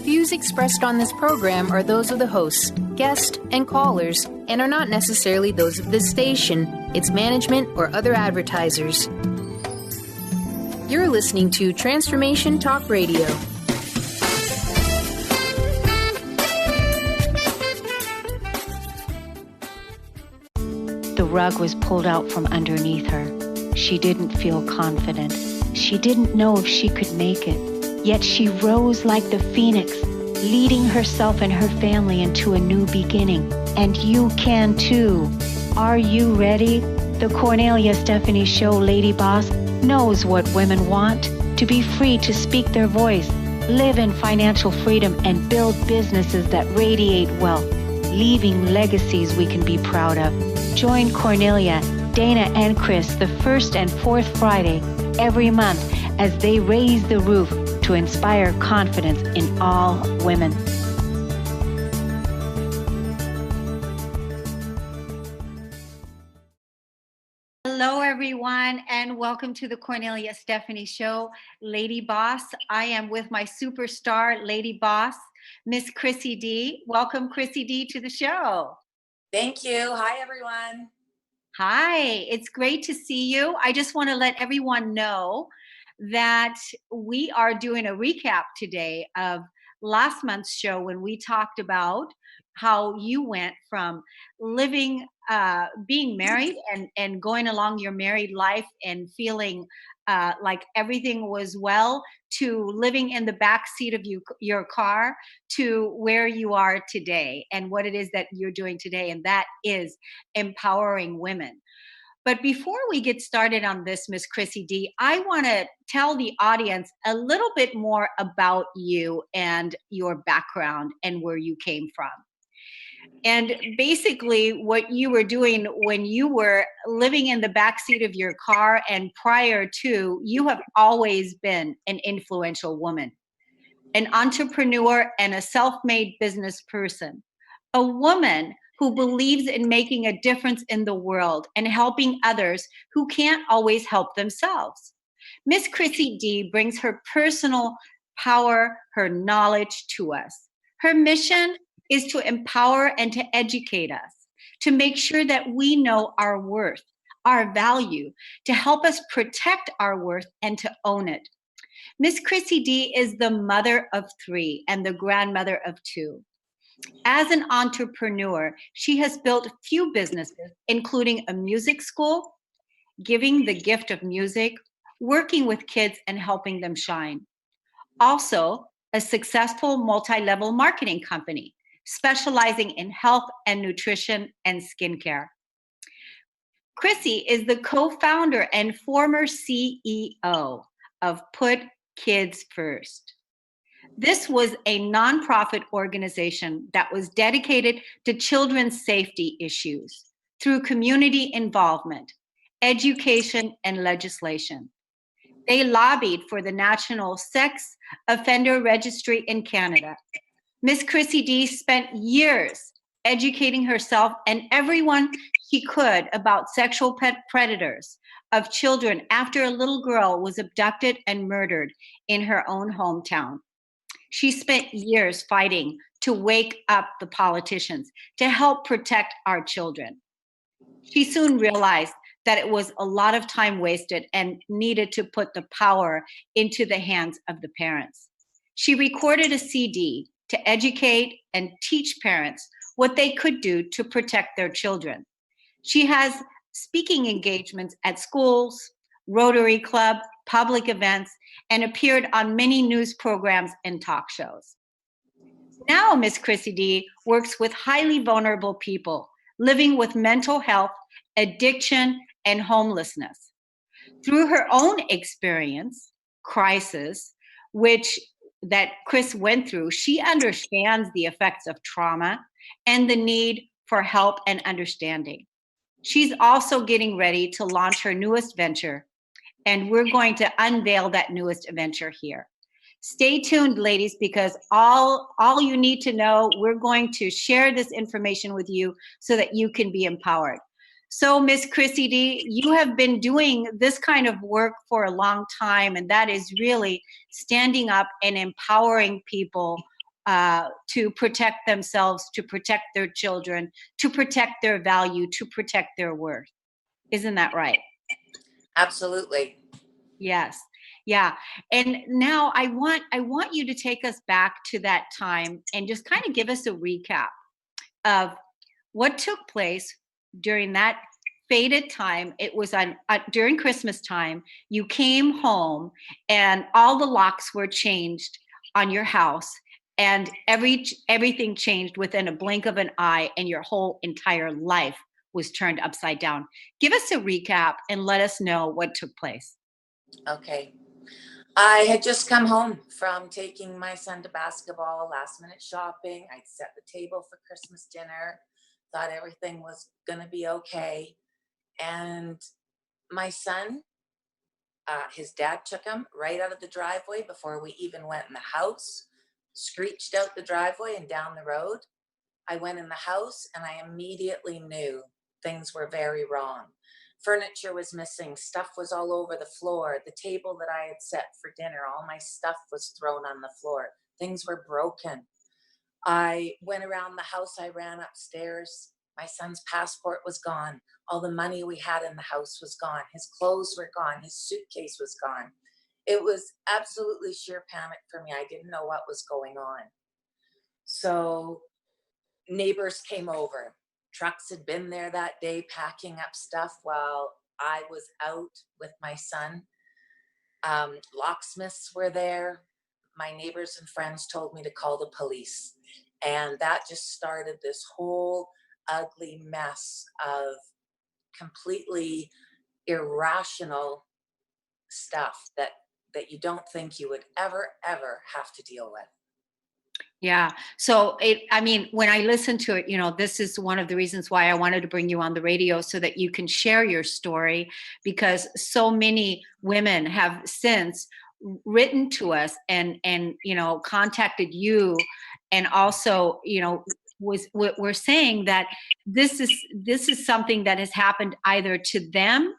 Views expressed on this program are those of the hosts, guests, and callers, and are not necessarily those of this station, its management, or other advertisers. You're listening to Transformation Talk Radio. The rug was pulled out from underneath her. She didn't feel confident. She didn't know if she could make it. Yet she rose like the phoenix, leading herself and her family into a new beginning. And you can too. Are you ready? The Kornelia Stephanie Show Lady Boss knows what women want: to be free to speak their voice, live in financial freedom, and build businesses that radiate wealth, leaving legacies we can be proud of. Join Kornelia, Dana, and Chris the first and fourth Friday every month as they raise the roof to inspire confidence in all women. Hello, everyone, and welcome to the Kornelia Stephanie Show, Lady Boss. I am with my superstar Lady Boss, Miss Chrissy D. Welcome, Chrissy D, to the show. Thank you. Hi, everyone. Hi, it's great to see you. I just want to let everyone know that we are doing a recap today of last month's show when we talked about how you went from living, being married and going along your married life and feeling like everything was well, to living in the back seat of your car, to where you are today and what it is that you're doing today. And that is empowering women. But before we get started on this, Miss Chrissy D, I want to tell the audience a little bit more about you and your background and where you came from. And basically what you were doing when you were living in the backseat of your car and prior to, you have always been an influential woman, an entrepreneur and a self-made business person, a woman who believes in making a difference in the world and helping others who can't always help themselves. Miss Chrissy D brings her personal power, her knowledge to us. Her mission is to empower and to educate us, to make sure that we know our worth, our value, to help us protect our worth and to own it. Miss Chrissy D is the mother of 3 and the grandmother of 2. As an entrepreneur, she has built a few businesses, including a music school, giving the gift of music, working with kids and helping them shine. Also, a successful multi-level marketing company, specializing in health and nutrition and skincare. Chrissy is the co-founder and former CEO of Put Kids First. This was a nonprofit organization that was dedicated to children's safety issues through community involvement, education, and legislation. They lobbied for the National Sex Offender Registry in Canada. Miss Chrissy D spent years educating herself and everyone she could about sexual predators of children after a little girl was abducted and murdered in her own hometown. She spent years fighting to wake up the politicians to help protect our children. She soon realized that it was a lot of time wasted and needed to put the power into the hands of the parents. She recorded a CD to educate and teach parents what they could do to protect their children. She has speaking engagements at schools, Rotary Club, public events, and appeared on many news programs and talk shows. Now, Miss Chrissy D works with highly vulnerable people living with mental health, addiction, and homelessness. Through her own experience, crisis, that Chris went through, she understands the effects of trauma and the need for help and understanding. She's also getting ready to launch her newest venture, and we're going to unveil that newest venture here. Stay tuned, ladies, because all you need to know, we're going to share this information with you so that you can be empowered. So, Miss Chrissy D, you have been doing this kind of work for a long time, and that is really standing up and empowering people to protect themselves, to protect their children, to protect their value, to protect their worth. Isn't that right? Absolutely. Yes. Yeah. And now I want you to take us back to that time and just kind of give us a recap of what took place during that fated time. It was on during Christmas time. You came home and all the locks were changed on your house, and everything changed within a blink of an eye, and your whole entire life was turned upside down. Give us a recap and let us know what took place. Okay. I had just come home from taking my son to basketball, last minute shopping. I'd set the table for Christmas dinner, thought everything was going to be okay. And my son, his dad took him right out of the driveway before we even went in the house, screeched out the driveway and down the road. I went in the house and I immediately knew things were very wrong. Furniture was missing. Stuff was all over the floor. The table that I had set for dinner, all my stuff was thrown on the floor. Things were broken. I went around the house. I ran upstairs. My son's passport was gone. All the money we had in the house was gone. His clothes were gone. His suitcase was gone. It was absolutely sheer panic for me. I didn't know what was going on. So neighbors came over. Trucks had been there that day packing up stuff while I was out with my son. Locksmiths were there. My neighbors and friends told me to call the police. And that just started this whole ugly mess of completely irrational stuff that you don't think you would ever have to deal with. Yeah. So I mean, when I listen to it, this is one of the reasons why I wanted to bring you on the radio so that you can share your story, because so many women have since written to us and contacted you, and also, we're saying that this is something that has happened either to them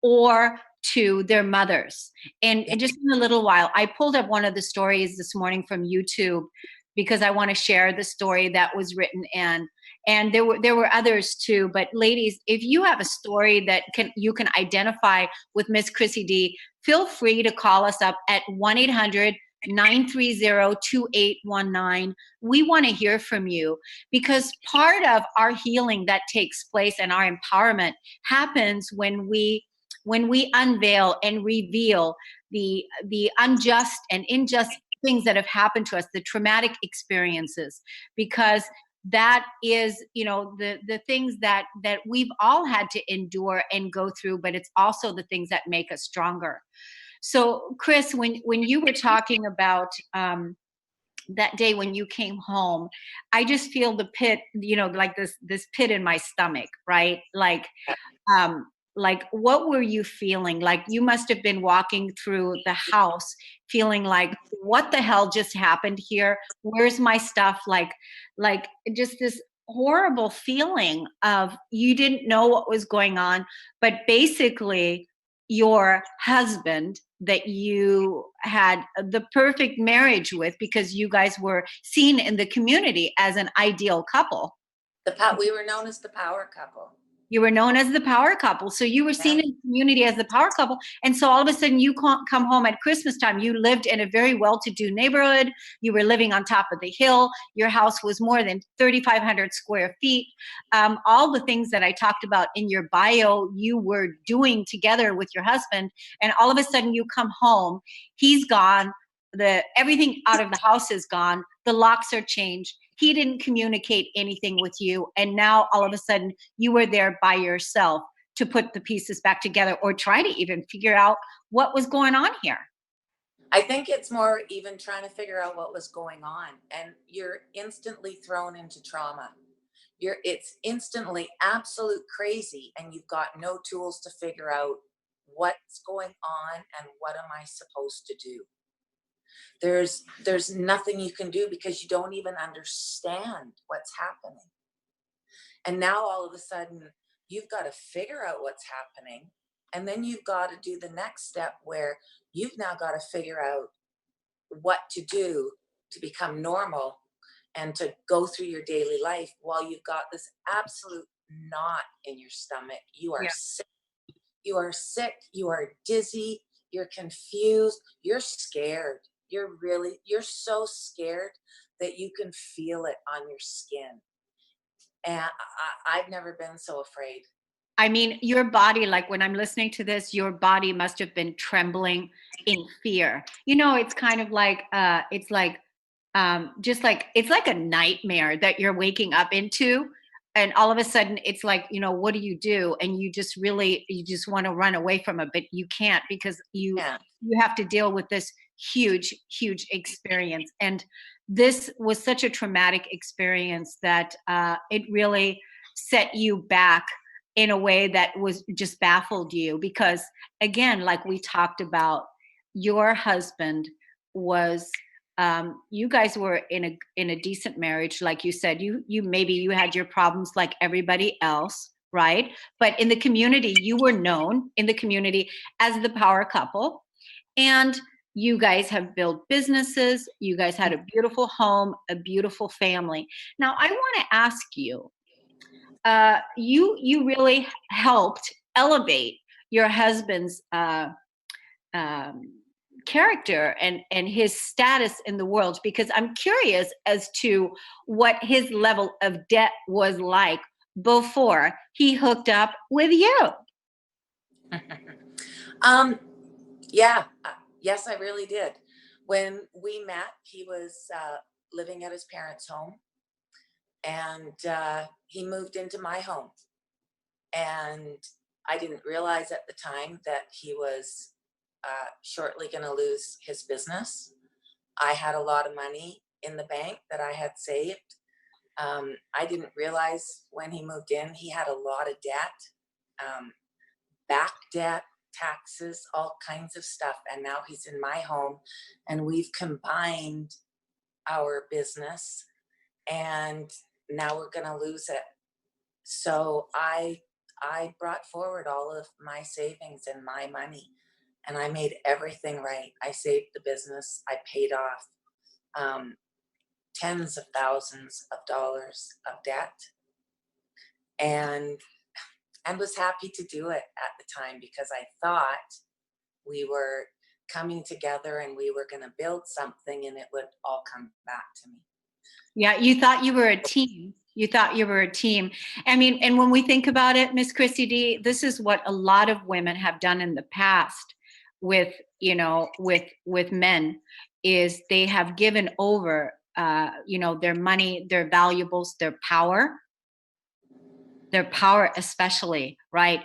or to their mothers. And just in a little while, I pulled up one of the stories this morning from YouTube because I want to share the story that was written in. And there were others too. But ladies, if you have a story that you can identify with Miss Chrissy D, feel free to call us up at 1-800-930-2819. We want to hear from you, because part of our healing that takes place and our empowerment happens when we unveil and reveal the unjust and unjust things that have happened to us, the traumatic experiences, because that is, the things that we've all had to endure and go through, but it's also the things that make us stronger. So Chris, when you were talking about that day when you came home, I just feel the pit, like this pit in my stomach, right? Like what were you feeling? Like you must have been walking through the house feeling like, what the hell just happened here? Where's my stuff? Like just this horrible feeling of you didn't know what was going on, but basically your husband that you had the perfect marriage with, because you guys were seen in the community as an ideal couple. We were known as the power couple. You were known as the power couple. So you were seen in the community as the power couple. And so all of a sudden you come home at Christmas time. You lived in a very well-to-do neighborhood. You were living on top of the hill. Your house was more than 3,500 square feet. All the things that I talked about in your bio, you were doing together with your husband. And all of a sudden you come home, he's gone. Everything out of the house is gone. The locks are changed. He didn't communicate anything with you. And now all of a sudden you were there by yourself to put the pieces back together, or try to even figure out what was going on here. I think it's more even trying to figure out what was going on, and you're instantly thrown into trauma. It's instantly absolute crazy, and you've got no tools to figure out what's going on and what am I supposed to do. There's nothing you can do because you don't even understand what's happening. And now all of a sudden you've got to figure out what's happening. And then you've got to do the next step where you've now got to figure out what to do to become normal and to go through your daily life while you've got this absolute knot in your stomach. You are Yeah. sick. You are sick. You are dizzy. You're confused. You're scared. You're so scared that you can feel it on your skin. And I've never been so afraid. I mean, your body, like when I'm listening to this, your body must have been trembling in fear. You know, it's kind of like, it's like, just like, it's like a nightmare that you're waking up into. And all of a sudden it's like, you know, what do you do? And you just really, you just want to run away from it, but you can't because Yeah. you have to deal with this huge, huge experience. And this was such a traumatic experience that it really set you back in a way that was just baffled you because again, like we talked about, your husband was you guys were in a decent marriage, like you said. You maybe you had your problems like everybody else, right? But in the community, you were known in the community as the power couple, and you guys have built businesses. You guys had a beautiful home, a beautiful family. Now, I want to ask you, you really helped elevate your husband's um, character and his status in the world, because I'm curious as to what his level of debt was like before he hooked up with you. um, yeah. Yes, I really did. When we met, he was living at his parents' home, and he moved into my home. And I didn't realize at the time that he was shortly going to lose his business. I had a lot of money in the bank that I had saved. I didn't realize when he moved in, he had a lot of debt, back debt, taxes, all kinds of stuff. And now he's in my home, and we've combined our business, and now we're going to lose it. So I brought forward all of my savings and my money, and I made everything right. I saved the business. I paid off tens of thousands of dollars of debt, and was happy to do it at the time because I thought we were coming together and we were going to build something and it would all come back to me. Yeah, you thought you were a team. You thought you were a team. I mean, and when we think about it, Miss Chrissy D, this is what a lot of women have done in the past with, you know, with men, is they have given over, you know, their money, their valuables, their power especially, right?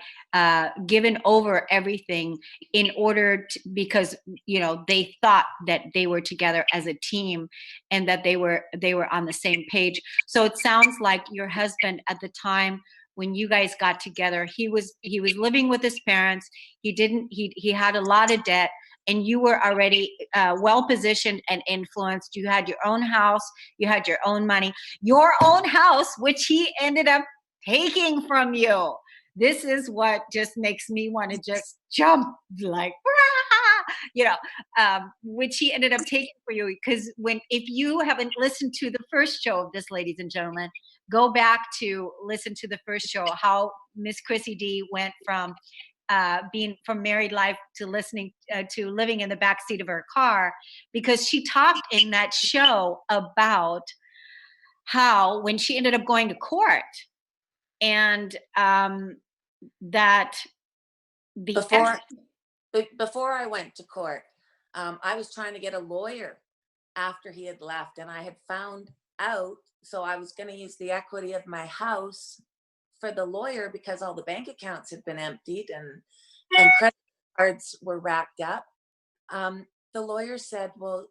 Given over everything in order to, because you know they thought that they were together as a team and that they were on the same page. So it sounds like your husband at the time when you guys got together, he was living with his parents. He had a lot of debt, and you were already well positioned and influenced. You had your own house, you had your own money, your own house, which he ended up taking from you. This is what just makes me want to just jump like, you know, which he ended up taking for you. Because if you haven't listened to the first show of this, ladies and gentlemen, go back to listen to the first show, how Miss Chrissy D went from being from married life to listening to living in the backseat of her car, because she talked in that show about how when she ended up going to court, and that the before I went to court, I was trying to get a lawyer after he had left, and I had found out. So I was going to use the equity of my house for the lawyer because all the bank accounts had been emptied and credit cards were racked up. The lawyer said, "Well,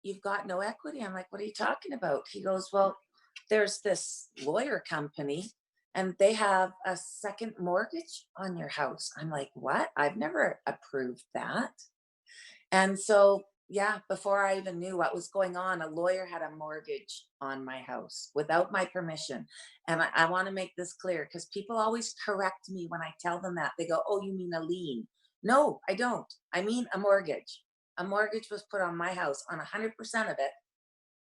you've got no equity." I'm like, "What are you talking about?" He goes, "Well, there's this lawyer company and they have a second mortgage on your house." I'm like, "What? I've never approved that." And so, yeah, before I even knew what was going on, a lawyer had a mortgage on my house without my permission. And I want to make this clear because people always correct me when I tell them that. They go, "Oh, you mean a lien?" No, I don't. I mean a mortgage. A mortgage was put on my house on 100% of it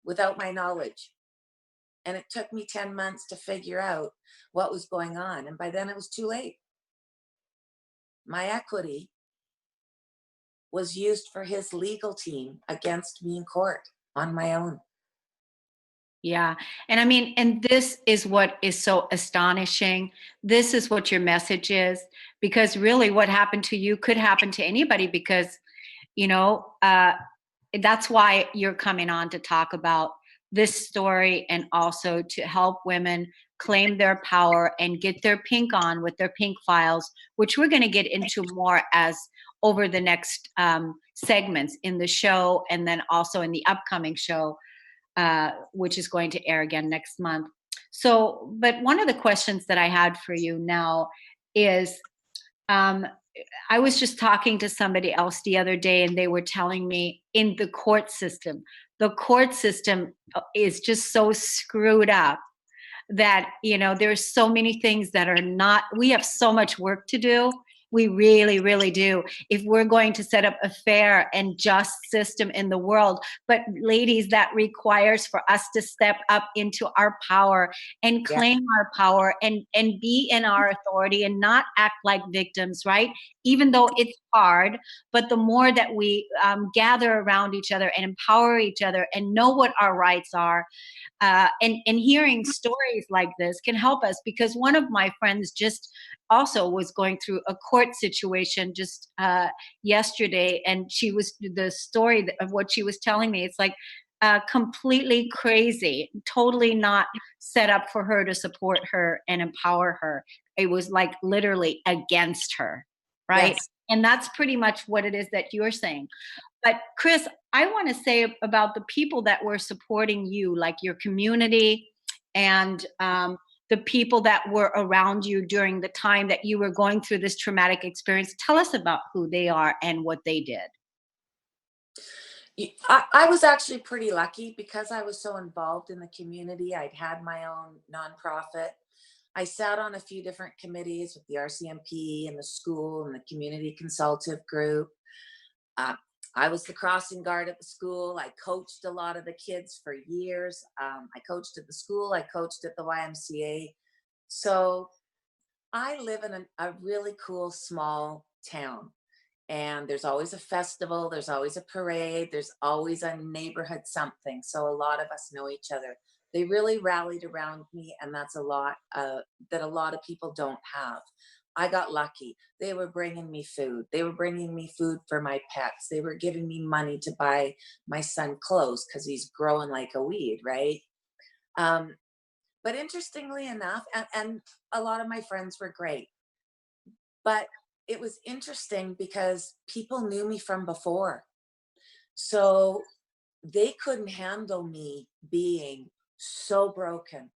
without my knowledge. And it took me 10 months to figure out what was going on. And by then it was too late. My equity was used for his legal team against me in court on my own. Yeah. And I mean, and this is what is so astonishing. This is what your message is, because really what happened to you could happen to anybody, because, you know, that's why you're coming on to talk about this story, and also to help women claim their power and get their pink on with their pink files, which we're going to get into more as over the next segments in the show, and then also in the upcoming show, which is going to air again next month. So, but one of the questions that I had for you now is, um, I was just talking to somebody else the other day, and they were telling me in the court system is just so screwed up that, you know, there's so many things that are not, we have so much work to do. We really, really do. If we're going to set up a fair and just system in the world. But ladies, that requires for us to step up into our power and Yeah. claim our power, and be in our authority and not act like victims, right? Even though it's hard, but the more that we gather around each other and empower each other and know what our rights are, and hearing stories like this can help us. Because one of my friends just also was going through a court situation just yesterday, and she was, the story of what she was telling me, it's like completely crazy, totally not set up for her to support her and empower her. It was like literally against her, right? Yes. And that's pretty much what it is that you're saying. But Chris, I want to say about the people that were supporting you, like your community, and the people that were around you during the time that you were going through this traumatic experience. Tell us about who they are and what they did. I was actually pretty lucky because I was so involved in the community. I'd had my own nonprofit. I sat on a few different committees with the RCMP and the school and the community consultative group. Uh, I was the crossing guard at the school. I coached a lot of the kids for years. I coached at the school. I coached at the YMCA. So I live in a really cool small town. And there's always a festival. There's always a parade. There's always a neighborhood something. So a lot of us know each other. They really rallied around me. And that's a lot that a lot of people don't have. I got lucky. They were bringing me food. They were bringing me food for my pets. They were giving me money to buy my son clothes because he's growing like a weed, right? Um, but interestingly enough, and a lot of my friends were great, but it was interesting because people knew me from before. So they couldn't handle me being so broken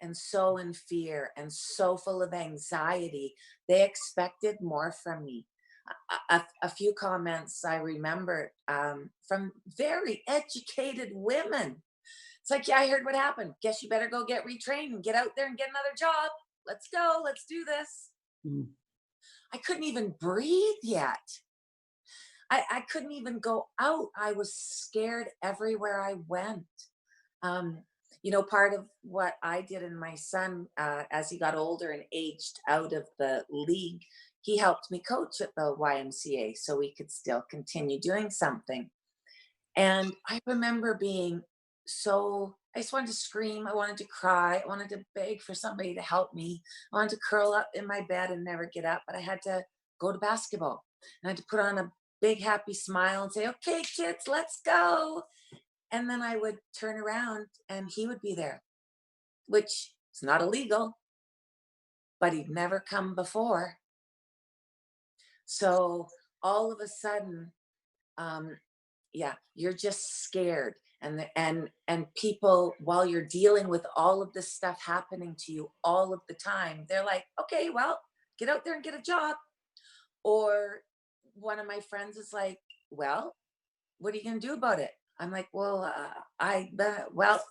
and so in fear and so full of anxiety. They expected more from me. A few comments I remember from very educated women. It's like, yeah, I heard what happened. Guess you better go get retrained and get out there and get another job. Let's go. Let's do this. Mm. I couldn't even breathe yet. I couldn't even go out. I was scared everywhere I went. Part of what I did in my son, as he got older and aged out of the league, he helped me coach at the YMCA so we could still continue doing something. And I remember being I just wanted to scream. I wanted to cry. I wanted to beg for somebody to help me. I wanted to curl up in my bed and never get up, but I had to go to basketball. And I had to put on a big happy smile and say, okay, kids, let's go. And then I would turn around and he would be there, which is not illegal, but he'd never come before. So all of a sudden, you're just scared. And people, while you're dealing with all of this stuff happening to you all of the time, they're like, okay, well, get out there and get a job. Or one of my friends is like, well, what are you going to do about it? I'm like, well, well,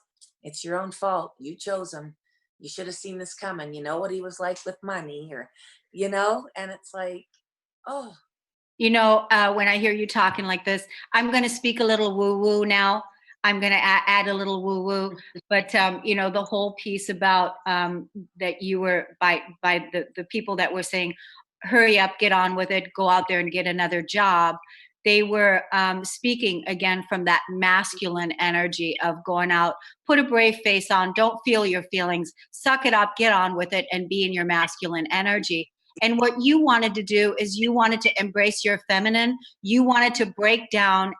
it's your own fault. You chose him. You should have seen this coming. You know what he was like with money, and it's like, oh. When I hear you talking like this, I'm going to speak a little woo woo now. I'm going to add a little woo woo, but the whole piece about that you were by the people that were saying, hurry up, get on with it, go out there and get another job. They were speaking again from that masculine energy of going out, put a brave face on, don't feel your feelings, suck it up, get on with it, and be in your masculine energy. And what you wanted to do is you wanted to embrace your feminine. You wanted to break down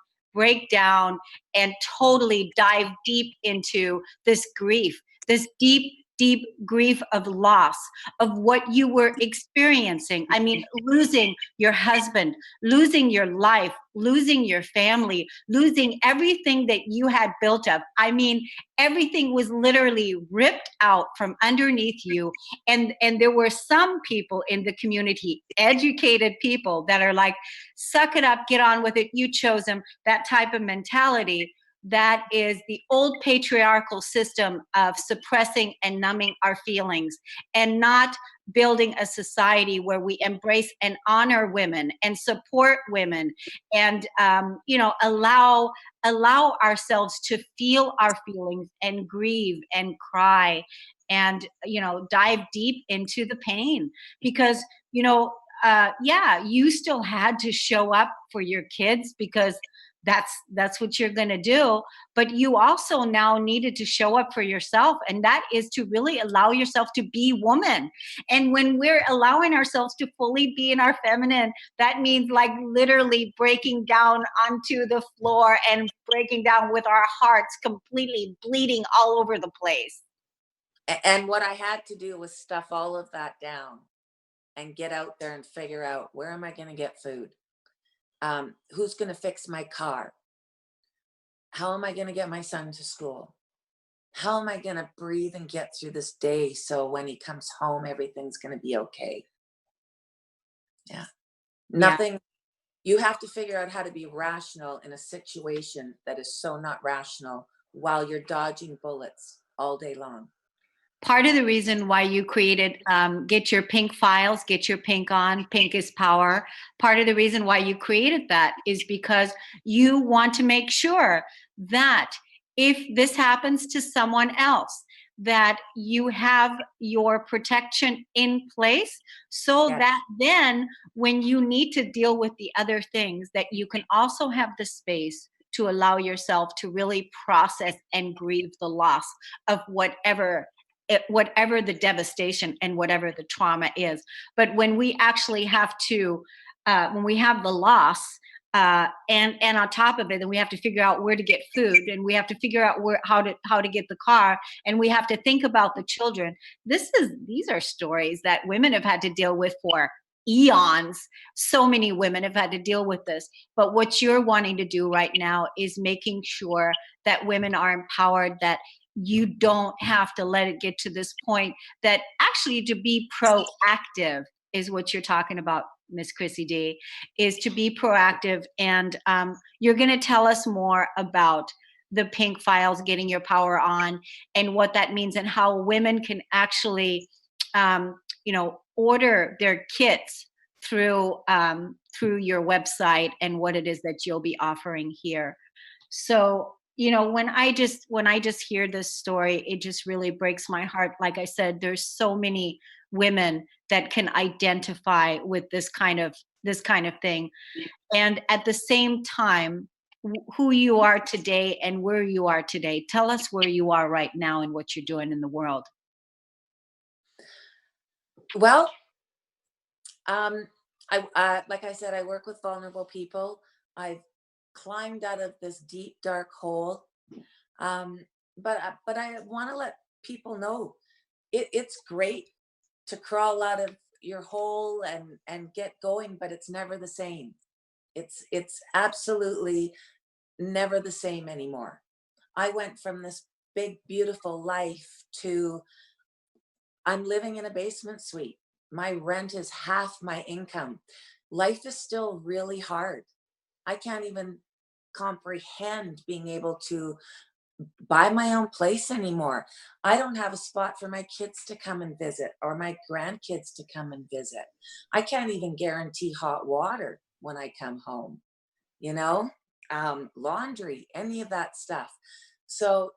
and totally dive deep into this grief, this deep, deep grief of loss of what you were experiencing. I mean, losing your husband, losing your life, losing your family, losing everything that you had built up. I mean, everything was literally ripped out from underneath you. And there were some people in the community, educated people, that are like, suck it up, get on with it, you chose him, that type of mentality. That is the old patriarchal system of suppressing and numbing our feelings, and not building a society where we embrace and honor women and support women, and allow ourselves to feel our feelings and grieve and cry, and dive deep into the pain. Because yeah, you still had to show up for your kids, because that's what you're going to do, but you also now needed to show up for yourself, and that is to really allow yourself to be woman. And when we're allowing ourselves to fully be in our feminine, that means like literally breaking down onto the floor and breaking down with our hearts completely bleeding all over the place. And what I had to do was stuff all of that down and get out there and figure out, where am I going to get food? Who's going to fix my car? How am I going to get my son to school? How am I going to breathe and get through this day so when he comes home, everything's going to be okay? Yeah. Nothing. You have to figure out how to be rational in a situation that is so not rational while you're dodging bullets all day long. Part of the reason why you created Get Your Pink Files, Get Your Pink On, Pink is Power, part of the reason why you created that is because you want to make sure that if this happens to someone else, that you have your protection in place, so Yes. that then when you need to deal with the other things, that you can also have the space to allow yourself to really process and grieve the loss of whatever the devastation and whatever the trauma is. But when we actually have to, when we have the loss, and on top of it, then we have to figure out where to get food, and we have to figure out how to get the car, and we have to think about the children. These are stories that women have had to deal with for eons. So many women have had to deal with this. But what you're wanting to do right now is making sure that women are empowered, that you don't have to let it get to this point, that actually to be proactive is what you're talking about, Miss Chrissy D, is to be proactive. And you're going to tell us more about the Pink Files, Getting Your Power On, and what that means, and how women can actually, order their kits through your website, and what it is that you'll be offering here. So when I just hear this story, it just really breaks my heart. Like I said, there's so many women that can identify with this kind of thing. And at the same time, who you are today and where you are today. Tell us where you are right now and what you're doing in the world. Well, like I said, I work with vulnerable people. I've climbed out of this deep, dark hole. But I want to let people know it's great to crawl out of your hole and get going, but it's never the same. It's absolutely never the same anymore. I went from this big, beautiful life to, I'm living in a basement suite. My rent is half my income. Life is still really hard. I can't even comprehend being able to buy my own place anymore. I don't have a spot for my kids to come and visit, or my grandkids to come and visit. I can't even guarantee hot water when I come home, you know? laundry, any of that stuff. So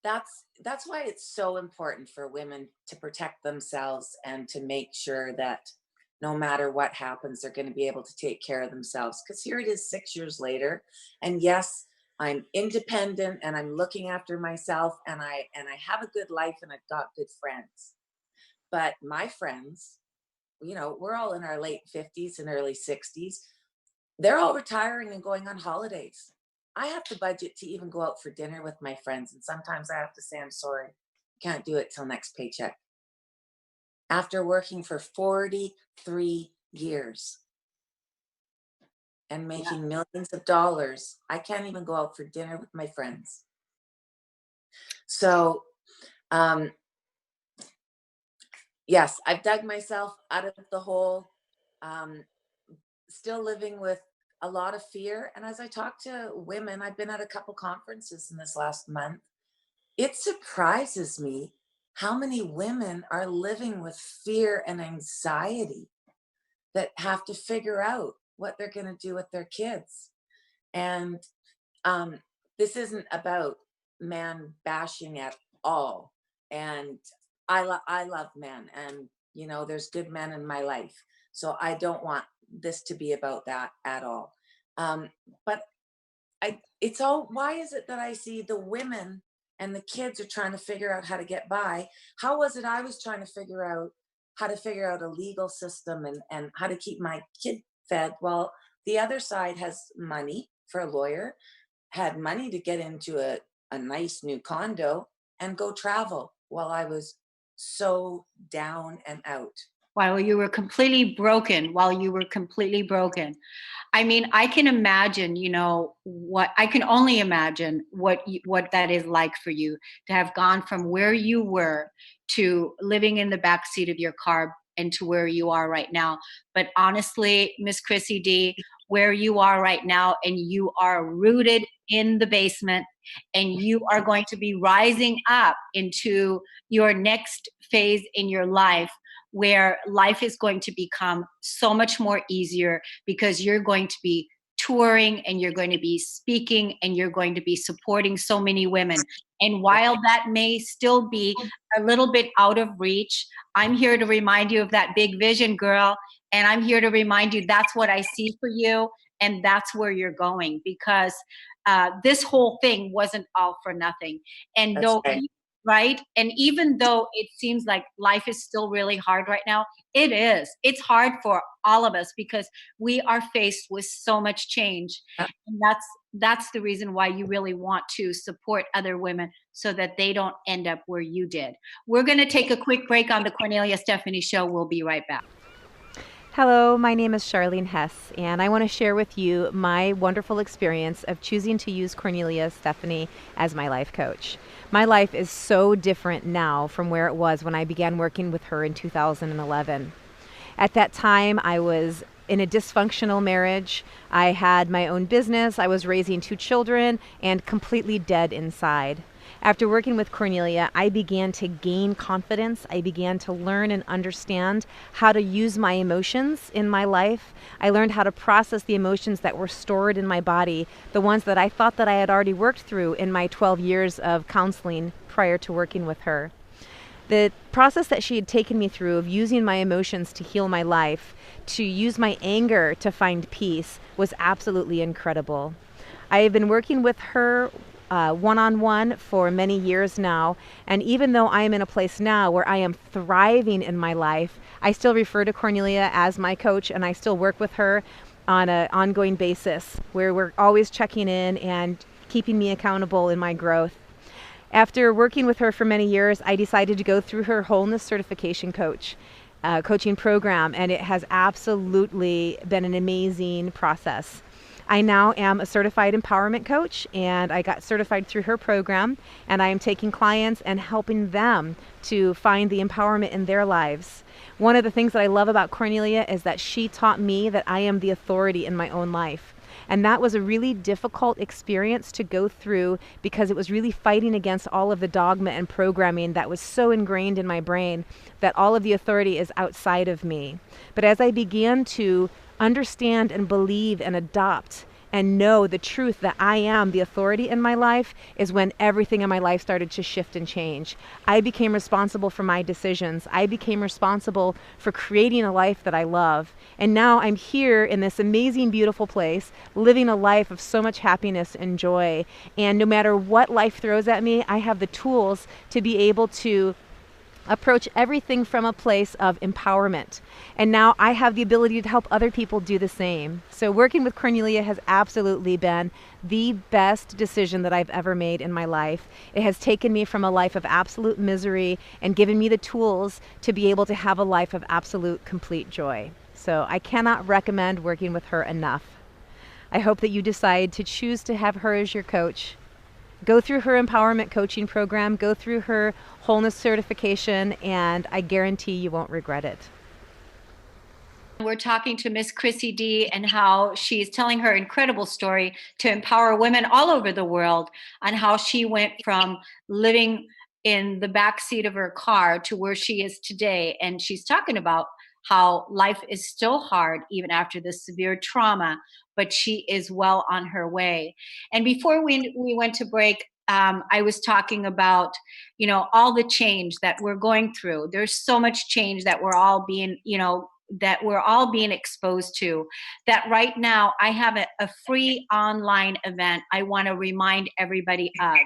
that's why it's so important for women to protect themselves and to make sure that no matter what happens, they're going to be able to take care of themselves. Because here it is 6 years later, and yes, I'm independent and I'm looking after myself, and I have a good life and I've got good friends. But my friends, we're all in our late 50s and early 60s. They're all retiring and going on holidays. I have to budget to even go out for dinner with my friends. And sometimes I have to say, I'm sorry, can't do it till next paycheck. After working for 43 years and making millions of dollars, I can't even go out for dinner with my friends. So, yes, I've dug myself out of the hole, still living with a lot of fear. And as I talk to women, I've been at a couple conferences in this last month. It surprises me how many women are living with fear and anxiety that have to figure out what they're going to do with their kids. And this isn't about man bashing at all. And I love men, and there's good men in my life. So I don't want this to be about that at all. But it's all, why is it that I see the women and the kids are trying to figure out how to get by? How was it I was trying to figure out how to figure out a legal system and how to keep my kid fed? Well, the other side has money for a lawyer, had money to get into a nice new condo and go travel, while I was so down and out. While you were completely broken, I mean, I can imagine, what I can only imagine what that is like for you to have gone from where you were to living in the backseat of your car and to where you are right now. But honestly, Miss Chrissy D, where you are right now, and you are rooted in the basement, and you are going to be rising up into your next phase in your life, where life is going to become so much more easier, because you're going to be touring and you're going to be speaking and you're going to be supporting so many women. And while that may still be a little bit out of reach, I'm here to remind you of that big vision, girl. And I'm here to remind you that's what I see for you, and that's where you're going, because this whole thing wasn't all for nothing. And That's though right. Right? And even though it seems like life is still really hard right now, it is. It's hard for all of us because we are faced with so much change. And that's the reason why you really want to support other women so that they don't end up where you did. We're going to take a quick break on the Kornelia Stephanie Show. We'll be right back. Hello, my name is Charlene Hess, and I want to share with you my wonderful experience of choosing to use Kornelia Stephanie as my life coach. My life is so different now from where it was when I began working with her in 2011. At that time, I was in a dysfunctional marriage. I had my own business, I was raising 2 children, and completely dead inside. After working with Kornelia, I began to gain confidence. I began to learn and understand how to use my emotions in my life. I learned how to process the emotions that were stored in my body, the ones that I thought that I had already worked through in my 12 years of counseling prior to working with her. The process that she had taken me through of using my emotions to heal my life, to use my anger to find peace, was absolutely incredible. I have been working with her one-on-one for many years now, and even though I am in a place now where I am thriving in my life, I still refer to Kornelia as my coach, and I still work with her on an ongoing basis where we're always checking in and keeping me accountable in my growth. After working with her for many years, I decided to go through her wholeness certification coaching program, and it has absolutely been an amazing process. I now am a certified empowerment coach, and I got certified through her program, and I am taking clients and helping them to find the empowerment in their lives. One of the things that I love about Kornelia is that she taught me that I am the authority in my own life. And that was a really difficult experience to go through, because it was really fighting against all of the dogma and programming that was so ingrained in my brain that all of the authority is outside of me. But as I began to understand and believe and adopt and know the truth that I am the authority in my life is when everything in my life started to shift and change. I became responsible for my decisions. I became responsible for creating a life that I love. And now I'm here in this amazing, beautiful place, living a life of so much happiness and joy. And no matter what life throws at me, I have the tools to be able to approach everything from a place of empowerment. And now I have the ability to help other people do the same. So working with Kornelia has absolutely been the best decision that I've ever made in my life. It has taken me from a life of absolute misery and given me the tools to be able to have a life of absolute, complete joy. So I cannot recommend working with her enough. I hope that you decide to choose to have her as your coach. Go through her empowerment coaching program, go through her wholeness certification, and I guarantee you won't regret it. We're talking to Miss Chrissy D and how she's telling her incredible story to empower women all over the world on how she went from living in the backseat of her car to where she is today. And she's talking about how life is still hard even after this severe trauma, but she is well on her way. And before we went to break, I was talking about, all the change that we're going through. There's so much change that we're all being, exposed to, that right now I have a free online event I want to remind everybody of.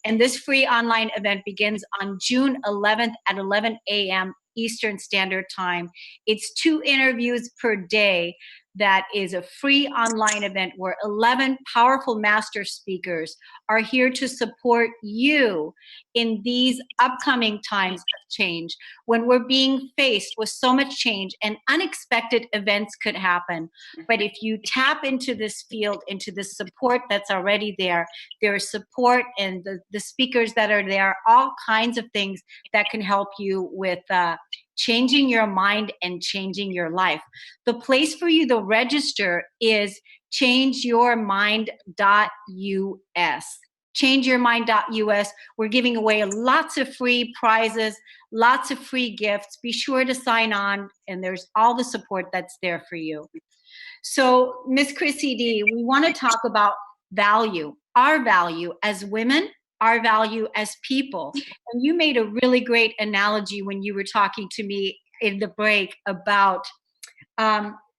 And this free online event begins on June 11th at 11 a.m. Eastern Standard Time. It's 2 interviews per day. That is a free online event where 11 powerful master speakers are here to support you in these upcoming times of change, when we're being faced with so much change and unexpected events could happen. But if you tap into this field, into the support that's already there, there is support and the speakers that are there, all kinds of things that can help you with changing your mind and changing your life. The place for you to register is changeyourmind.us. Changeyourmind.us. We're giving away lots of free prizes, lots of free gifts. Be sure to sign on, and there's all the support that's there for you. So, Miss Chrissy D, we want to talk about value, our value as women, our value as people. And you made a really great analogy when you were talking to me in the break about,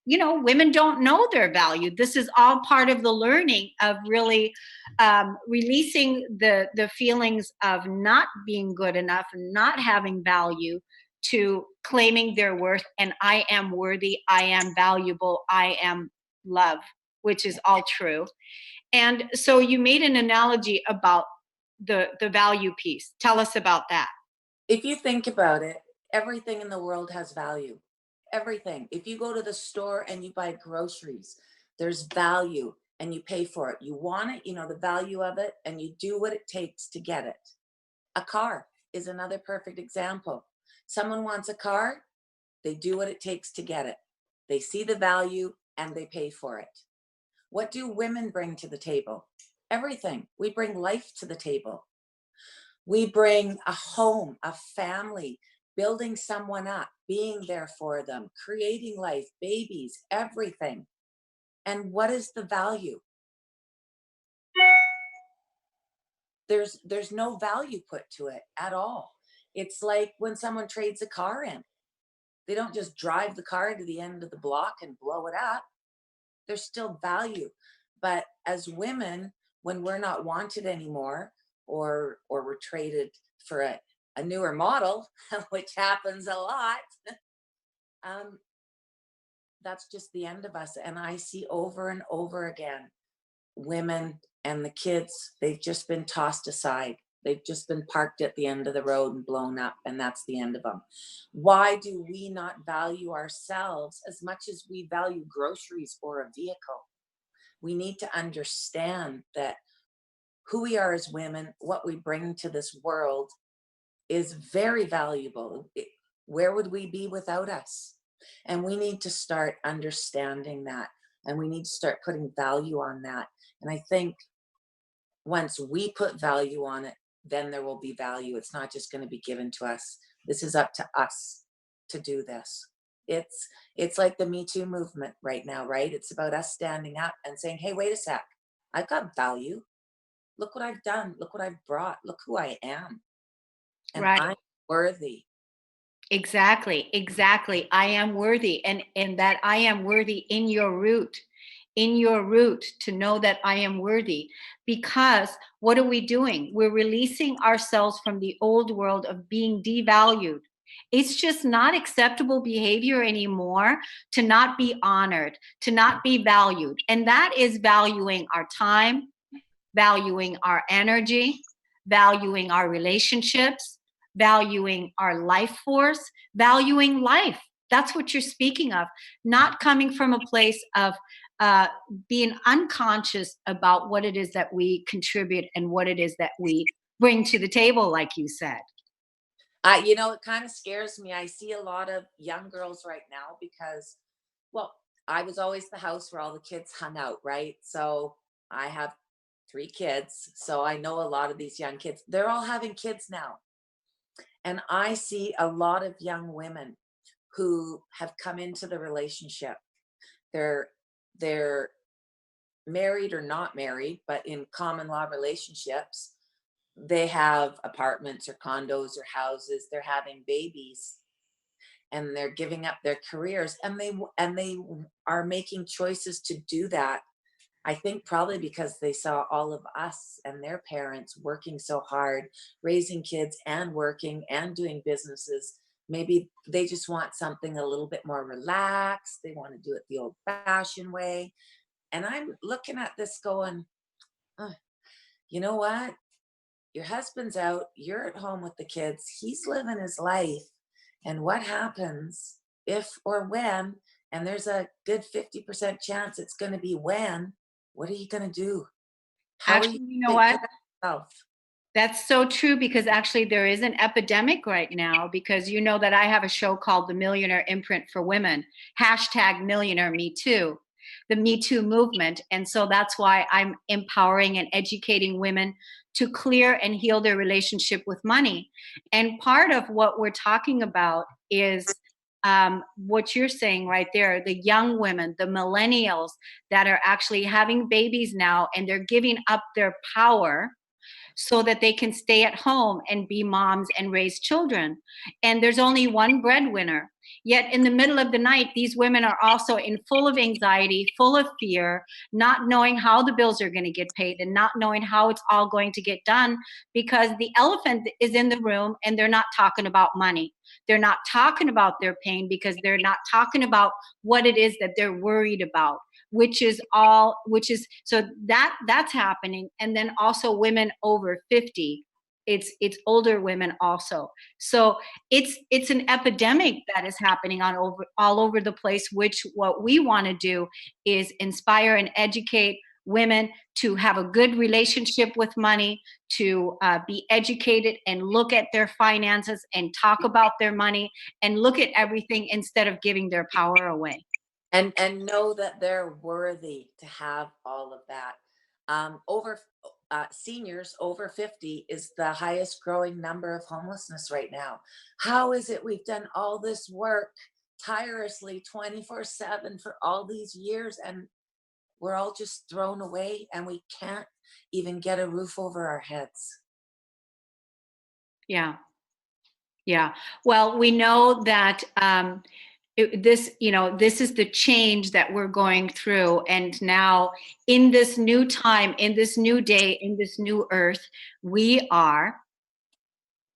women don't know their value. This is all part of the learning of really releasing the feelings of not being good enough, not having value, to claiming their worth. And I am worthy, I am valuable, I am love, which is all true. And so you made an analogy about the value piece. Tell us about that. If you think about it, everything in the world has value. Everything. If you go to the store and you buy groceries, there's value and you pay for it. You want it, the value of it, and you do what it takes to get it. A car is another perfect example. Someone wants a car, they do what it takes to get it. They see the value and they pay for it. What do women bring to the table? Everything. We bring life to the table. We bring a home, a family, building someone up, being there for them, creating life, babies, everything. And what is the value? There's no value put to it at all. It's like when someone trades a car in. They don't just drive the car to the end of the block and blow it up. There's still value. But as women, when we're not wanted anymore, or we're traded for a newer model, which happens a lot, that's just the end of us. And I see over and over again, women and the kids, they've just been tossed aside. They've just been parked at the end of the road and blown up, and that's the end of them. Why do we not value ourselves as much as we value groceries or a vehicle? We need to understand that who we are as women, what we bring to this world, is very valuable. Where would we be without us? And we need to start understanding that, and we need to start putting value on that. And I think once we put value on it, then there will be value. It's not just going to be given to us. This is up to us to do this. It's like the Me Too movement right now, right? It's about us standing up and saying, hey, wait a sec, I've got value. Look what I've done. Look what I've brought. Look who I am. And Right. I'm worthy. Exactly. Exactly. I am worthy. And that I am worthy in your root. In your root, to know that I am worthy. Because what are we doing? We're releasing ourselves from the old world of being devalued. It's just not acceptable behavior anymore to not be honored, to not be valued. And that is valuing our time, valuing our energy, valuing our relationships, valuing our life force, valuing life. That's what you're speaking of, not coming from a place of being unconscious about what it is that we contribute and what it is that we bring to the table, like you said. It kind of scares me. I see a lot of young girls right now because, well, I was always the house where all the kids hung out, right? So I have 3 kids. So I know a lot of these young kids. They're all having kids now. And I see a lot of young women who have come into the relationship. They're married or not married, but in common law relationships, they have apartments or condos or houses. They're having babies, and they're giving up their careers, and they are making choices to do that. I think probably because they saw all of us and their parents working so hard, raising kids and working and doing businesses. Maybe they just want something a little bit more relaxed. They want to do it the old fashioned way. And I'm looking at this going, "Ugh, you know what? Your husband's out, you're at home with the kids, he's living his life. And what happens if or when, and there's a good 50% chance it's going to be when, what are you going to do? How are you Actually, you know going to what? take care of yourself?" That's so true, because actually there is an epidemic right now, because you know that I have a show called The Millionaire Imprint for Women, hashtag Millionaire Me Too, the Me Too movement. And so that's why I'm empowering and educating women to clear and heal their relationship with money. And part of what we're talking about is what you're saying right there, the young women, the millennials that are actually having babies now, and they're giving up their power so that they can stay at home and be moms and raise children. And there's only one breadwinner. Yet in the middle of the night, these women are also in full of anxiety, full of fear, not knowing how the bills are going to get paid and not knowing how it's all going to get done, because the elephant is in the room and they're not talking about money. They're not talking about their pain because they're not talking about what it is that they're worried about, which is so that's happening. And then also women over 50, it's older women also. So it's an epidemic that is happening all over the place, which what we want to do is inspire and educate women to have a good relationship with money, to be educated and look at their finances and talk about their money and look at everything instead of giving their power away. And know that they're worthy to have all of that. Over Seniors over 50 is the highest growing number of homelessness right now. How is it we've done all this work tirelessly 24/7 for all these years, and we're all just thrown away, and we can't even get a roof over our heads? Yeah. Yeah. Well, we know that this is the change that we're going through. And now, in this new time, in this new day, in this new earth, we are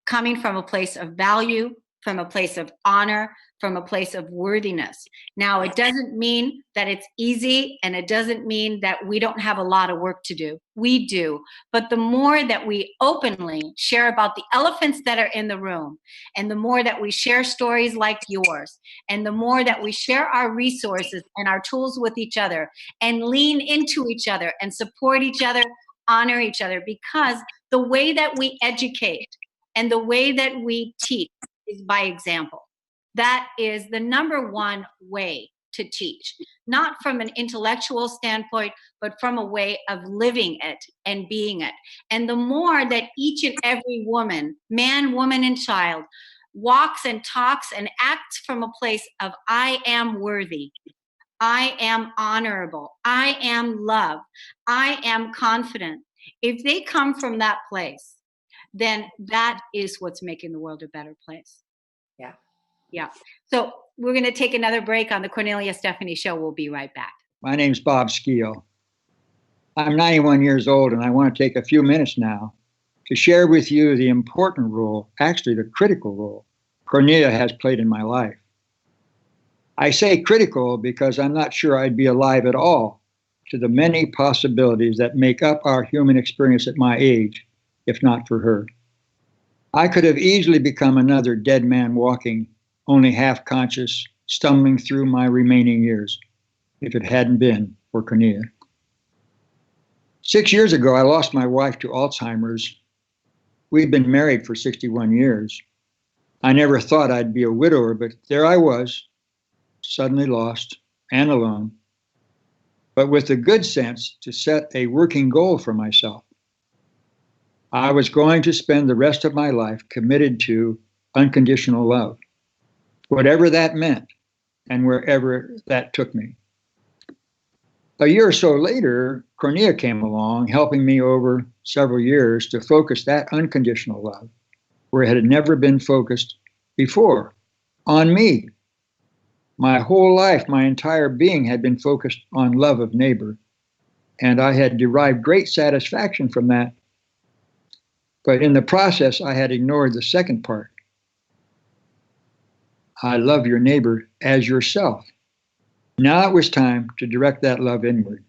coming from a place of value, from a place of honor, from a place of worthiness. Now, it doesn't mean that it's easy, and it doesn't mean that we don't have a lot of work to do. We do. But the more that we openly share about the elephants that are in the room, and the more that we share stories like yours, and the more that we share our resources and our tools with each other, and lean into each other and support each other, honor each other, because the way that we educate and the way that we teach is by example. That is the number one way to teach, not from an intellectual standpoint, but from a way of living it and being it. And the more that each and every woman, man, woman, and child, walks and talks and acts from a place of I am worthy, I am honorable, I am love, I am confident, if they come from that place, then that is what's making the world a better place. Yeah. Yeah. So we're going to take another break on the Kornelia Stephanie Show. We'll be right back. My name's Bob Skeel. I'm 91 years old, and I want to take a few minutes now to share with you the important role, actually the critical role, Kornelia has played in my life. I say critical because I'm not sure I'd be alive at all to the many possibilities that make up our human experience at my age, if not for her. I could have easily become another dead man walking, only half conscious, stumbling through my remaining years, if it hadn't been for Kornelia. 6 years ago, I lost my wife to Alzheimer's. We'd been married for 61 years. I never thought I'd be a widower, but there I was, suddenly lost and alone, but with the good sense to set a working goal for myself. I was going to spend the rest of my life committed to unconditional love, whatever that meant and wherever that took me. A year or so later, Kornelia came along, helping me over several years to focus that unconditional love where it had never been focused before, on me. My whole life, my entire being had been focused on love of neighbor, and I had derived great satisfaction from that. But in the process, I had ignored the second part. I love your neighbor as yourself. Now it was time to direct that love inward.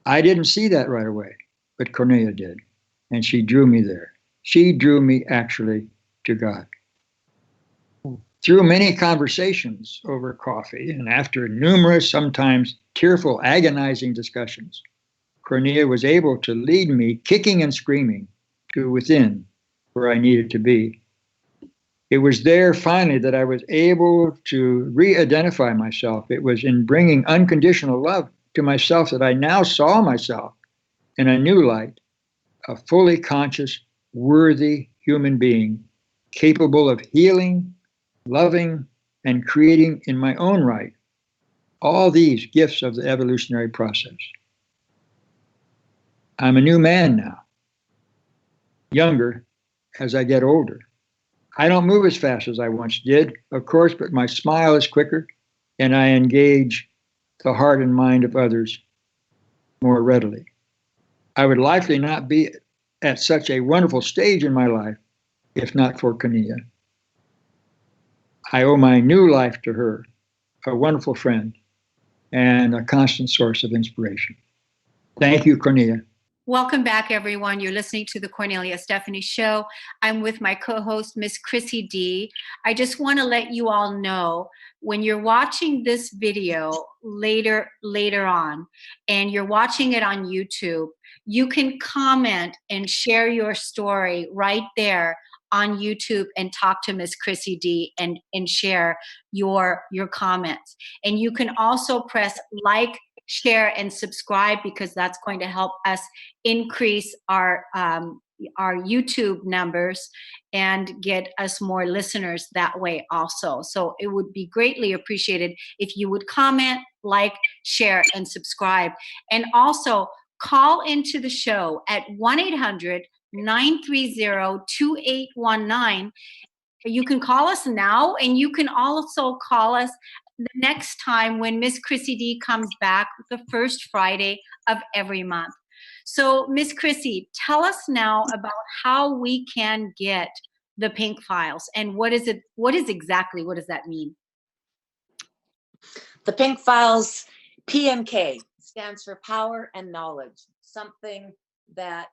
I didn't see that right away, but Kornelia did, and she drew me there. She drew me actually to God. Through many conversations over coffee and after numerous, sometimes tearful, agonizing discussions, Kornelia was able to lead me, kicking and screaming, to within where I needed to be. It was there finally that I was able to re-identify myself. It was in bringing unconditional love to myself that I now saw myself in a new light, a fully conscious, worthy human being, capable of healing, loving, and creating in my own right all these gifts of the evolutionary process. I'm a new man now, younger as I get older. I don't move as fast as I once did, of course, but my smile is quicker, and I engage the heart and mind of others more readily. I would likely not be at such a wonderful stage in my life if not for Kornelia. I owe my new life to her, a wonderful friend, and a constant source of inspiration. Thank you, Kornelia. Welcome back, everyone. You're listening to the Kornelia Stephanie Show. I'm with my co-host, Miss Chrissy D. I just want to let you all know, when you're watching this video later on, and you're watching it on YouTube, you can comment and share your story right there on YouTube and talk to Miss Chrissy D and share your comments. And you can also press like, share, and subscribe, because that's going to help us increase our YouTube numbers and get us more listeners that way also. So it would be greatly appreciated if you would comment, like, share, and subscribe. And also call into the show at 1-800-930-2819. You can call us now, and you can also call us the next time when Miss Chrissy D comes back, the first Friday of every month. So, Miss Chrissy, tell us now about how we can get the pink files, and what does that mean? The pink files, PMK, stands for power and knowledge. Something that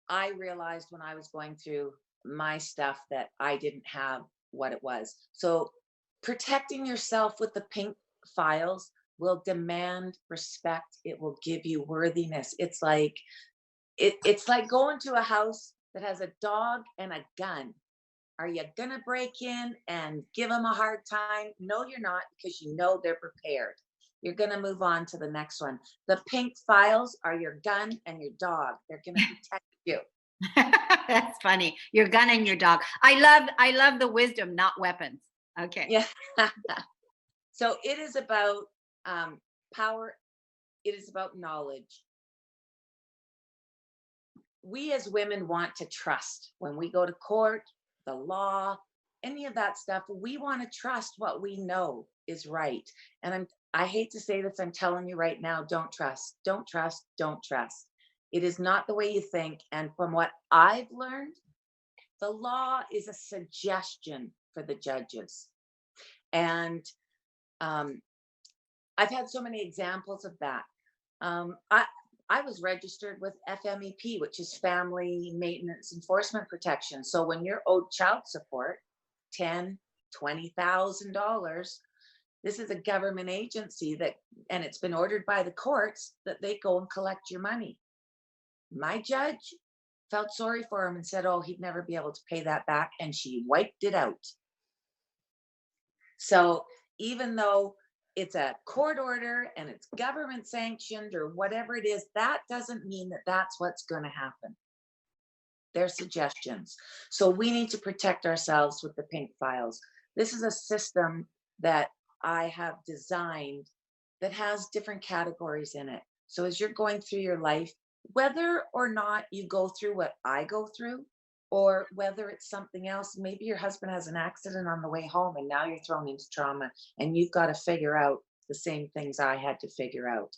I realized when I was going through my stuff, that I didn't have what it was. So protecting yourself with the pink files will demand respect. It will give you worthiness. It's like going to a house that has a dog and a gun. Are you gonna break in and give them a hard time? No, you're not, because you know they're prepared. You're gonna move on to the next one. The pink files are your gun and your dog. They're gonna protect you. That's funny. Your gun and your dog. I love the wisdom, not weapons. Okay. Yeah. So it is about power. It is about knowledge. We as women want to trust when we go to court, the law, any of that stuff. We want to trust what we know is right. And I hate to say this, I'm telling you right now, don't trust, don't trust, don't trust. It is not the way you think. And from what I've learned, the law is a suggestion for the judges. And I've had so many examples of that. I was registered with FMEP, which is Family Maintenance Enforcement Protection. So when you're owed child support, $10,000, $20,000, this is a government agency that, and it's been ordered by the courts that they go and collect your money. My judge felt sorry for him and said, oh, he'd never be able to pay that back. And she wiped it out. So even though it's a court order and it's government sanctioned or whatever it is, that doesn't mean that that's what's going to happen. They're suggestions. So we need to protect ourselves with the pink files. This is a system that I have designed that has different categories in it. So as you're going through your life, whether or not you go through what I go through, or whether it's something else, maybe your husband has an accident on the way home and now you're thrown into trauma and you've got to figure out the same things I had to figure out.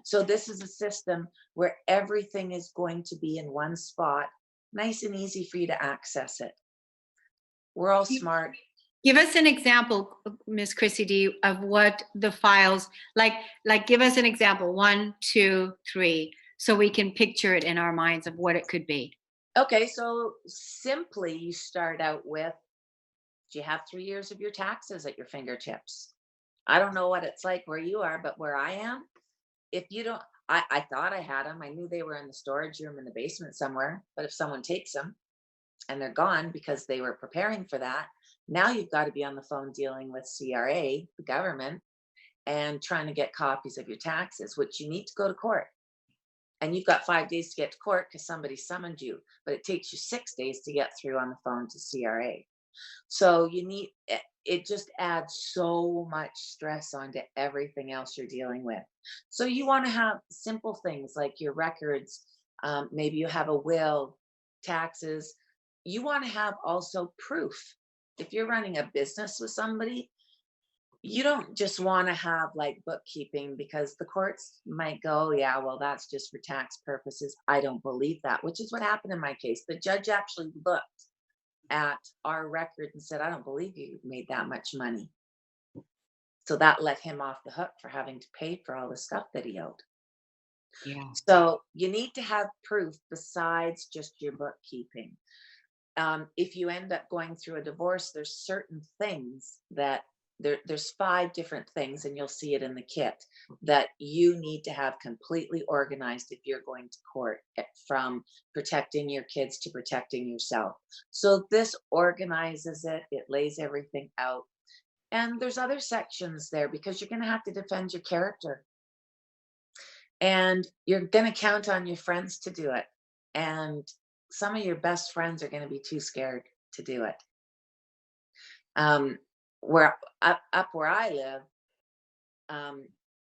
So this is a system where everything is going to be in one spot, nice and easy for you to access it. We're all smart. Give us an example, Miss Chrissy D, of what the files, like give us an example, 1, 2, 3, so we can picture it in our minds of what it could be. Okay, so simply you start out with, do you have 3 years of your taxes at your fingertips? I don't know what it's like where you are, but where I am, if you don't, I thought I had them. I knew they were in the storage room in the basement somewhere, but if someone takes them and they're gone because they were preparing for that, now you've got to be on the phone dealing with CRA, the government, and trying to get copies of your taxes, which you need to go to court. And you've got 5 days to get to court because somebody summoned you, but it takes you 6 days to get through on the phone to CRA. So you need, it just adds so much stress onto everything else you're dealing with. So you want to have simple things like your records. Maybe you have a will, taxes. You want to have also proof. If you're running a business with somebody, you don't just want to have like bookkeeping, because the courts might go, yeah, well, that's just for tax purposes. I don't believe that, which is what happened in my case. The judge actually looked at our record and said, I don't believe you made that much money. So that let him off the hook for having to pay for all the stuff that he owed. Yeah. So you need to have proof besides just your bookkeeping. If you end up going through a divorce, there's certain things that there's 5 different things, and you'll see it in the kit, that you need to have completely organized if you're going to court, from protecting your kids to protecting yourself. So this organizes it, it lays everything out. And there's other sections there because you're going to have to defend your character. And you're going to count on your friends to do it. And some of your best friends are going to be too scared to do it. Where up where I live,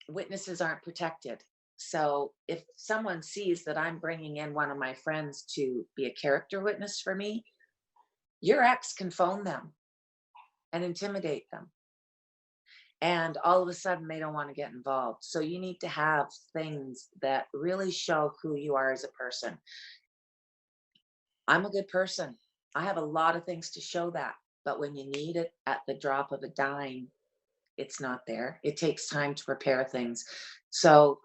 witnesses aren't protected. So if someone sees that I'm bringing in one of my friends to be a character witness for me, your ex can phone them and intimidate them. And all of a sudden they don't want to get involved. So you need to have things that really show who you are as a person. I'm a good person. I have a lot of things to show that. But when you need it at the drop of a dime, it's not there. It takes time to prepare things. So,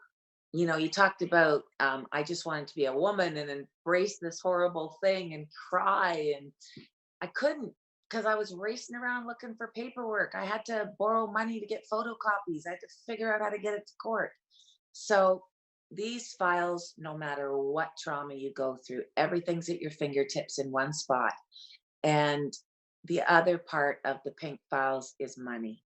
you know, you talked about, I just wanted to be a woman and embrace this horrible thing and cry. And I couldn't, because I was racing around looking for paperwork. I had to borrow money to get photocopies. I had to figure out how to get it to court. So these files, no matter what trauma you go through, everything's at your fingertips in one spot. And the other part of the pink files is money.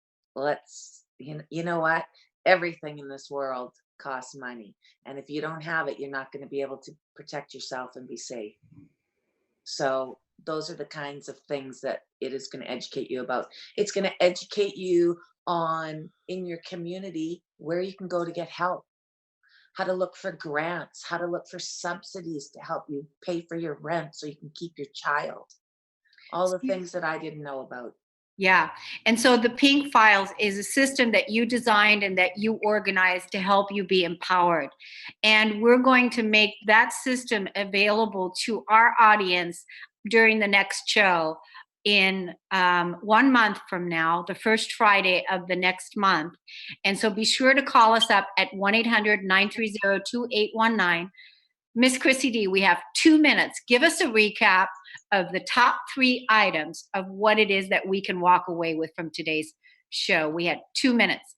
You know what? Everything in this world costs money. And if you don't have it, you're not going to be able to protect yourself and be safe. So those are the kinds of things that it is going to educate you about. It's going to educate you on, in your community, where you can go to get help, how to look for grants, how to look for subsidies to help you pay for your rent so you can keep your child. All the things that I didn't know about. Yeah. And so the Pink Files is a system that you designed and that you organized to help you be empowered. And we're going to make that system available to our audience during the next show in 1 month from now, the first Friday of the next month. And so be sure to call us up at 1-800-930-2819. Miss Chrissy D, we have 2 minutes. Give us a recap of the top 3 items of what it is that we can walk away with from today's show. We had 2 minutes.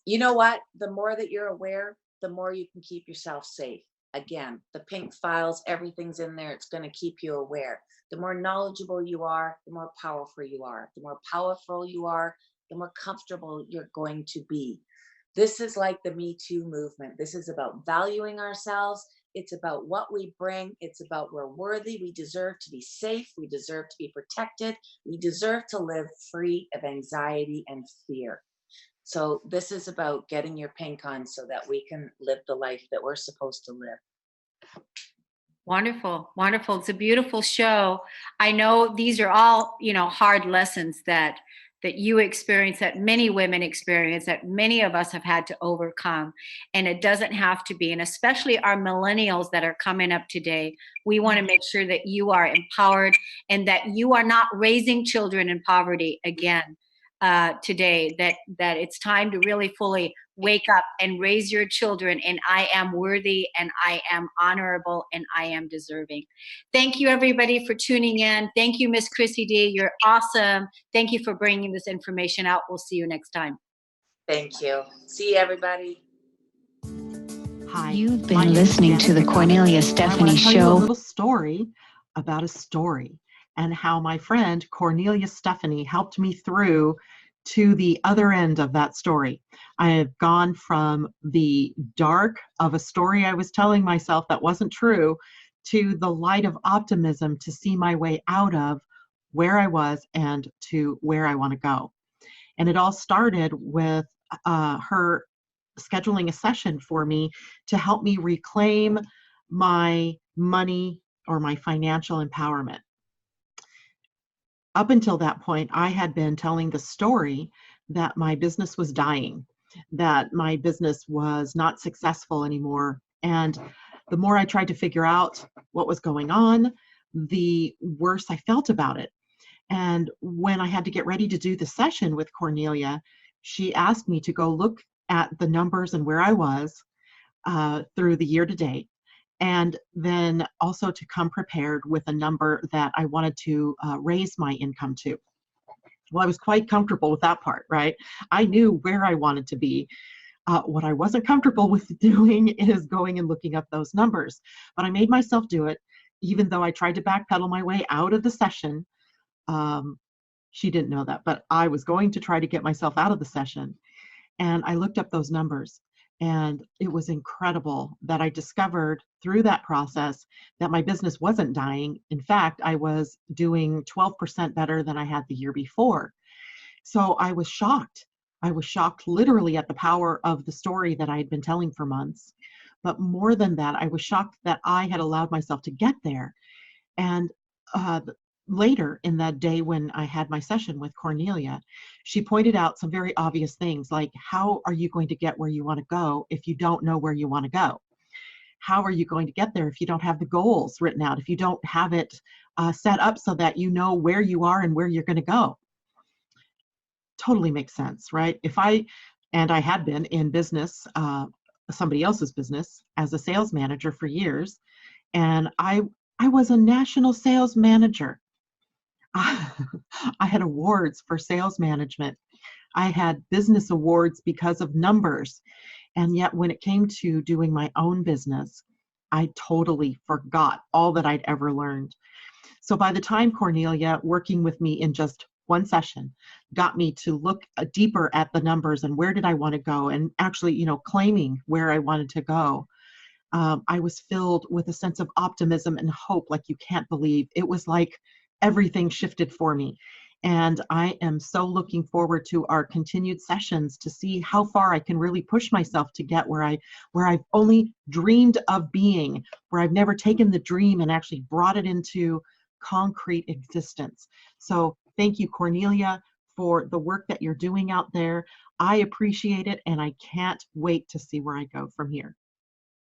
You know what? The more that you're aware, the more you can keep yourself safe. Again, the Pink Files, everything's in there. It's going to keep you aware. The more knowledgeable you are, the more powerful you are. The more powerful you are, the more comfortable you're going to be. This is like the Me Too movement. This is about valuing ourselves. It's about what we bring. It's about we're worthy. We deserve to be safe. We deserve to be protected. We deserve to live free of anxiety and fear. So this is about getting your pink on so that we can live the life that we're supposed to live. Wonderful. Wonderful. It's a beautiful show. I know these are all, hard lessons that you experience, that many women experience, that many of us have had to overcome. And it doesn't have to be. And especially our millennials that are coming up today, we want to make sure that you are empowered and that you are not raising children in poverty again today, that it's time to really fully wake up and raise your children. And I am worthy and I am honorable and I am deserving. Thank you, everybody, for tuning in. Thank you, Miss Chrissy D. You're awesome. Thank you for bringing this information out. We'll see you next time. Thank you. See you, everybody. Hi. You've been listening to the Kornelia Stephanie Show. A little story about a story and how my friend Kornelia Stephanie helped me through to the other end of that story. I have gone from the dark of a story I was telling myself that wasn't true to the light of optimism to see my way out of where I was and to where I want to go. And it all started with her scheduling a session for me to help me reclaim my money or my financial empowerment. Up until that point, I had been telling the story that my business was dying, that my business was not successful anymore. And the more I tried to figure out what was going on, the worse I felt about it. And when I had to get ready to do the session with Kornelia, she asked me to go look at the numbers and where I was through the year to date. And then also to come prepared with a number that I wanted to raise my income to. Well, I was quite comfortable with that part, right? I knew where I wanted to be. What I wasn't comfortable with doing is going and looking up those numbers. But I made myself do it, even though I tried to backpedal my way out of the session. She didn't know that, but I was going to try to get myself out of the session. And I looked up those numbers. And it was incredible that I discovered through that process that my business wasn't dying. In fact, I was doing 12% better than I had the year before. So I was shocked. I was shocked literally at the power of the story that I had been telling for months. But more than that, I was shocked that I had allowed myself to get there. And later in that day when I had my session with Kornelia, she pointed out some very obvious things like, how are you going to get where you want to go if you don't know where you want to go? How are you going to get there if you don't have the goals written out, if you don't have it set up so that you know where you are and where you're going to go? Totally makes sense, right? I had been in business, somebody else's business, as a sales manager for years, and I was a national sales manager. I had awards for sales management. I had business awards because of numbers. And yet when it came to doing my own business, I totally forgot all that I'd ever learned. So by the time Kornelia, working with me in just one session got me to look deeper at the numbers and where did I want to go, and actually, claiming where I wanted to go. I was filled with a sense of optimism and hope like you can't believe. It was like everything shifted for me. And I am so looking forward to our continued sessions to see how far I can really push myself to get where I've only dreamed of being, where I've never taken the dream and actually brought it into concrete existence. So thank you, Kornelia, for the work that you're doing out there. I appreciate it, and I can't wait to see where I go from here.